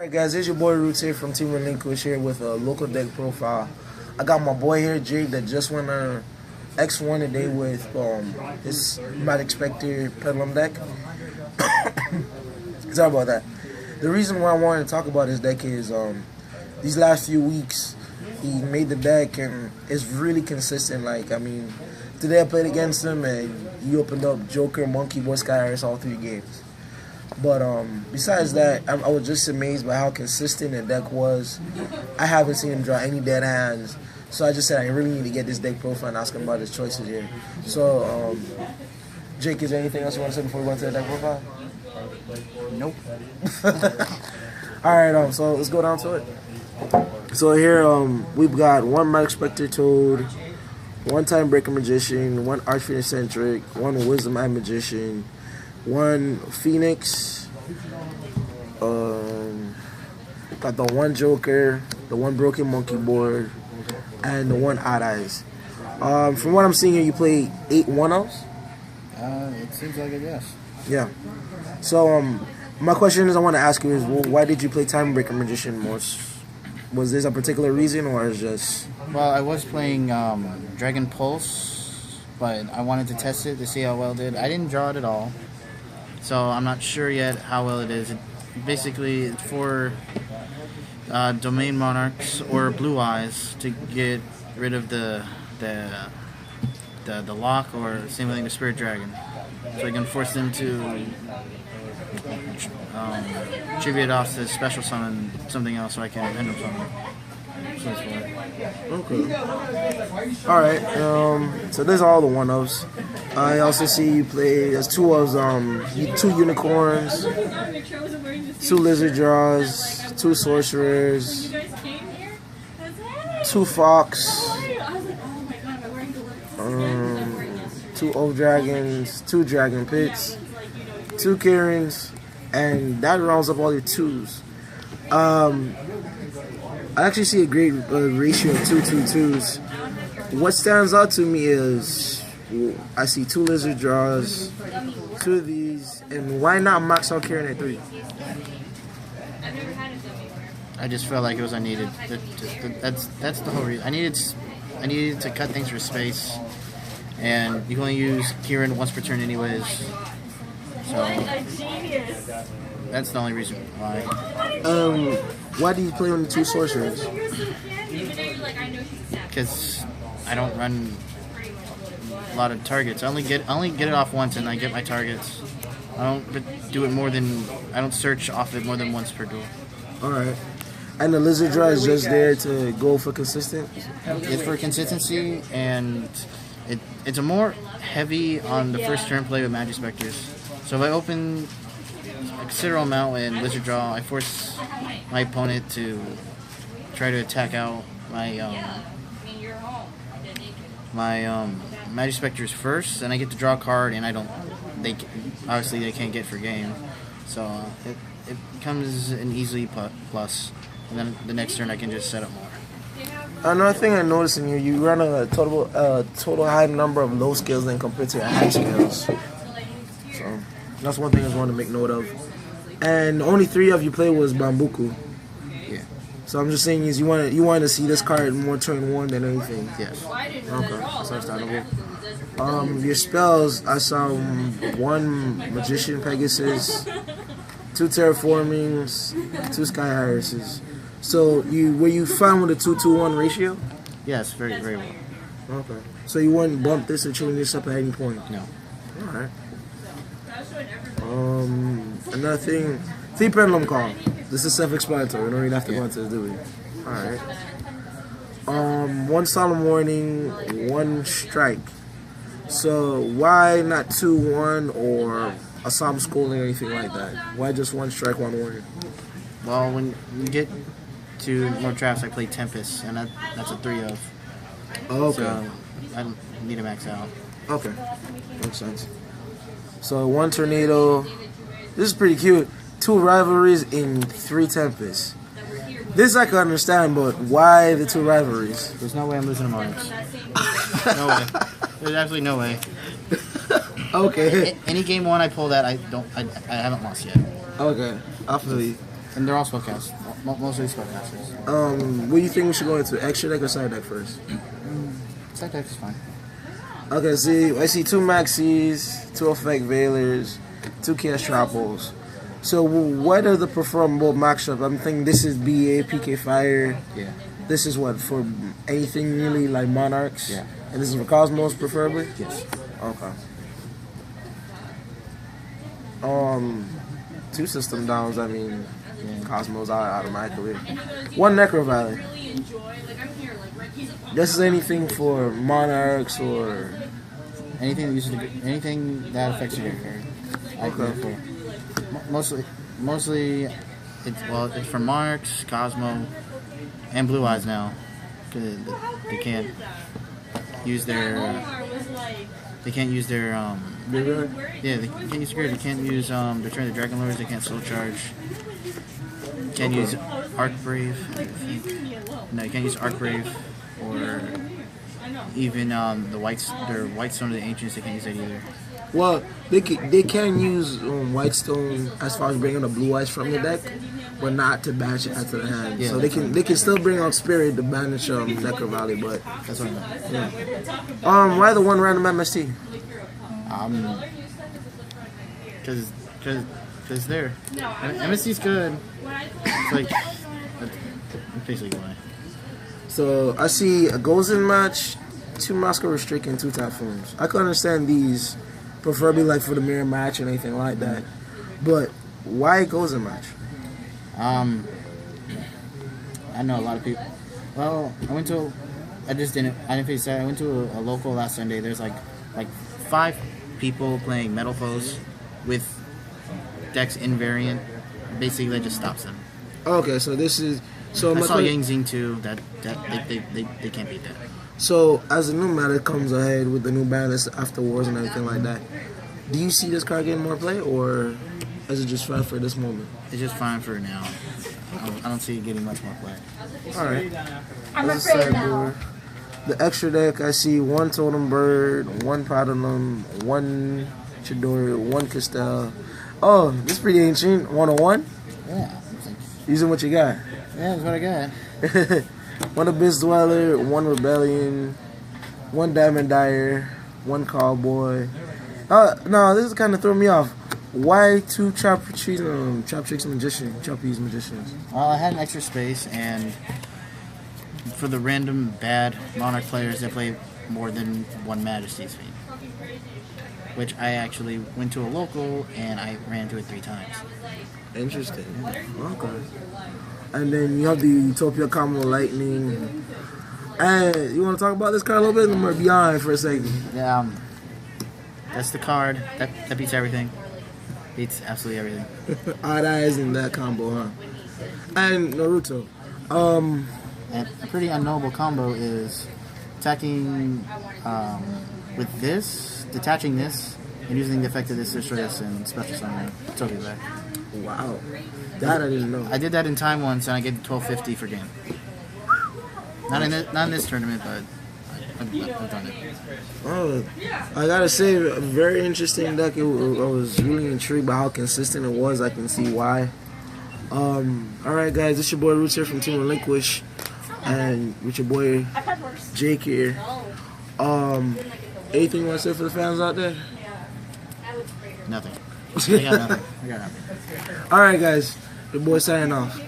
Alright guys, it's your boy Roots here from Team Relinquished here with a local deck profile. I got my boy here, Jake, that just went on X1 today with his Majespector Pedalum deck. Sorry about that. The reason why I wanted to talk about his deck is these last few weeks he made the deck and it's really consistent. Like, I mean, today I played against him and he opened up Joker, Monkey Boy, Sky Harris all 3 games. But besides that, I was just amazed by how consistent the deck was. I haven't seen him draw any dead hands. So I just said I really need to get this deck profile and ask him about his choices here. So, Jake, is there anything else you want to say before we go into the deck profile? Nope. Alright, so let's go down to it. So here we've got one Majespector Toad, one Time Breaker Magician, one Archfiend Eccentric, one Wisdom Eye Magician, one Phoenix, got the one Joker, the one Broken Monkey Board, and the one Odd Eyes. From what I'm seeing here, you play 8 1-offs? It seems like it, yes. Yeah. So, my question is, I want to ask you is, well, why did you play Time Breaker Magician more? Was this a particular reason, or is just... Well, I was playing Dragon Pulse, but I wanted to test it to see how well it did. I didn't draw it at all, so I'm not sure yet how well it is. Basically, it's for Domain Monarchs or Blue Eyes to get rid of the lock, or same thing with Spirit Dragon. So I can force them to tribute off to special summon something else, so I can end up summoning. So that's why. Okay. Alright, so there's all the 1-offs. I also see you play, there's 2 of 2 Unicorns, 2 Lizard Draws, 2 Sorcerers, 2 Fox, 2 Old Dragons, 2 Dragon Pits, 2 Karens, and that rounds up all your 2s. I actually see a great ratio of 2-2-2s. What stands out to me is I see 2 Lizard Draws, 2 of these, and why not max out Karen at 3? I just felt like it was unneeded. That's the whole reason. I needed to cut things for space, and you can only use Kieran once per turn anyways. So that's the only reason why. Why do you play on the 2 Sorcerers? Because I don't run a lot of targets. I only get it off once, and I get my targets. I don't do it more than, I don't search off it more than once per duel. Alright. And the Lizard Draw is just there to go for consistency? It's for consistency, and it's a more heavy on the first turn play with Majespectors. So if I open a considerable amount in Lizard Draw, I force my opponent to try to attack out my Majespectors first, and I get to draw a card, and obviously they can't get for game. So it becomes an easy plus. And then the next turn I can just set up more. Another thing I noticed in you run a total high number of low scales than compared to your high scales. So that's one thing I just want to make note of. And only 3 of you play was Bambuku. Yeah. So I'm just saying is you wanted to see this card more turn 1 than anything. Yes. Okay, that's understandable. Your spells, I saw 1 Magician Pegasus, 2 Terraformings, 2 Sky Harrises. So were you fine with a 2-2-1 ratio? Yes, very, very well. Okay. So you wouldn't bump this or change this up at any point? No. Alright. Another thing, 3 Pendulum Call. This is self-explanatory. We don't even have to go into this, do we? Alright. 1 Solemn Warning, 1 Strike. So why not 2-1 or a Solemn Scolding or anything like that? Why just 1 Strike, 1 Warning? Well, when you get to more traps, I play Tempest, and that's a 3 of. Oh, okay. So I don't need to max out. Okay. Makes sense. So 1 Tornado. This is pretty cute. 2 Rivalries in 3 Tempests. This I can understand, but why the 2 Rivalries? There's no way I'm losing to Monarchs. No way. There's absolutely no way. Okay. Any game 1 I pull that, I haven't lost yet. Okay. I feel you. And they're all spellcast. Mostly spellcasters. What do you think we should go into? Extra deck or side deck first? Side deck is fine. Okay, see, I see 2 Maxis, 2 Effect Veilers, 2 Chaos Tropos. So what are the preferable matchup? I'm thinking this is BA, PK Fire. Yeah. This is what, for anything really like Monarchs? Yeah. And this is for Cosmos preferably? Yes. Okay. 2 system downs, I mean, Cosmos automatically. 1 Necro Valley. This is anything for Monarchs or anything that affects your card. I can go for. Mostly, it's for Monarchs, Cosmo, and Blue Eyes now. 'Cause they can't use their. They can't use their yeah, they can't use security. They can't use they're trying to Dragon Lords. They can't soul charge. Can't use Arc Brave. I think. No, you can't use Arc Brave or even the White Stone of the Ancients. They can't use that either. Well, they can use Whitestone as far as bringing the blue eyes from the deck, but not to bash it after the hand. Yeah, so they can still bring out Spirit to banish Necro Valley, but that's what I meant. why the 1 random MST? Cause there. MSC's good. It's like that's basically why. So I see a Gozen match, 2 Moscow Restrict, and 2 Typhoons. I can understand these, preferably like for the mirror match and anything like that. But why Gozen match? I know a lot of people. Well, I didn't face that. I went to a local last Sunday. There's like 5 people playing Metal Foes with decks invariant. Basically, that just stops them. Okay, so this is so. I saw Yang Zing too. That they can't beat that. So as the new meta comes ahead with the new balance after wars and everything like that, do you see this card getting more play, or is it just fine for this moment? It's just fine for now. I don't see it getting much more play. All right. That's a sideboard. The extra deck, I see 1 Totem Bird, 1 Platinum, 1 Chidori, 1 Castell. Oh, this is pretty ancient. 101? Yeah. Using what you got. Yeah, that's what I got. 1 Abyss Dweller, 1 Rebellion, 1 Diamond Dyer, 1 Cowboy. No, this is kind of throwing me off. Why 2 Choppy's Magicians? I had an extra space, and for the random bad Monarch players that play more than 1 Majesty's Fiend, which I actually went to a local and I ran to it 3 times. Interesting. Okay. And then you have the Utopia Combo Lightning. And you want to talk about this card a little bit? I'm going to be on for a second. Yeah, that's the card. That beats everything. Beats absolutely everything. Odd Eyes in that combo, huh? And Naruto. And a pretty unknowable combo is attacking with this, detaching this, and using the effect of this to destroy this and special summon Utopia back. Wow. That I didn't know. I did that in time once, and I get 1250 for game. Not in this tournament, but I've done it. Oh, I gotta say, a very interesting deck. I was really intrigued by how consistent it was. I can see why. Alright guys, this your boy Roots here from Team Relinquished, and with your boy Jake here. Anything you want to say for the fans out there? Nothing. I got nothing. Alright guys, your boy signing off.